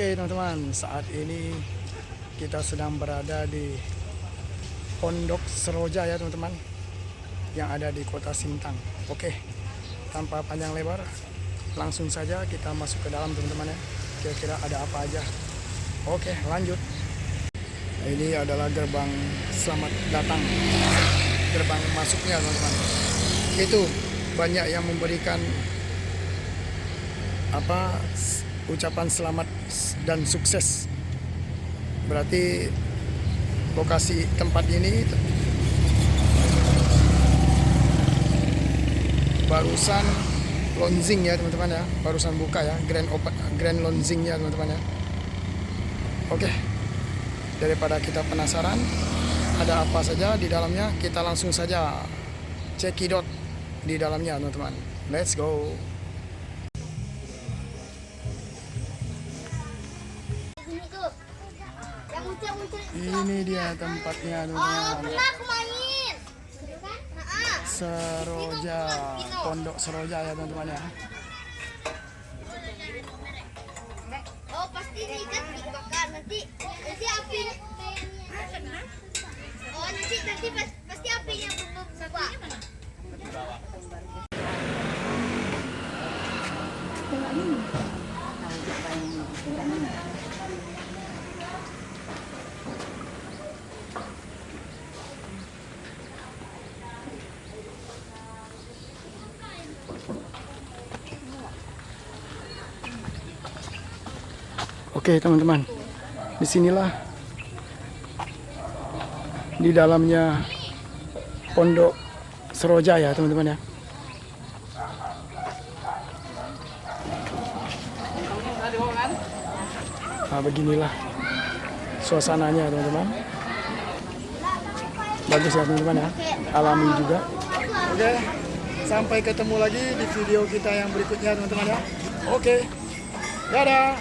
Oke teman-teman, saat ini kita sedang berada di Pondok Seroja ya teman-teman, yang ada di Kota Sintang. Oke, tanpa panjang lebar, langsung saja kita masuk ke dalam teman-teman ya. Kira-kira ada apa aja. Oke, lanjut. Ini adalah gerbang selamat datang, gerbang masuknya teman-teman. Itu banyak yang memberikan ucapan selamat dan sukses. Berarti lokasi tempat ini barusan launching ya teman-teman ya, barusan buka ya, grand launching ya teman-teman ya. Oke, daripada kita penasaran ada apa saja di dalamnya, kita langsung saja cekidot di dalamnya teman-teman. Let's go. Ini dia tempatnya teman-teman. Seroja, Pondok Seroja ya teman-teman ya. Oh pasti ini kan dibakar nanti api. Oh nanti pasti apinya berubah. Oke teman-teman, disinilah di dalamnya Pondok Seroja ya teman-teman ya. Nah beginilah suasananya teman-teman. Bagus ya teman-teman ya, alami juga. Oke, sampai ketemu lagi di video kita yang berikutnya teman-teman ya. Oke, dadah.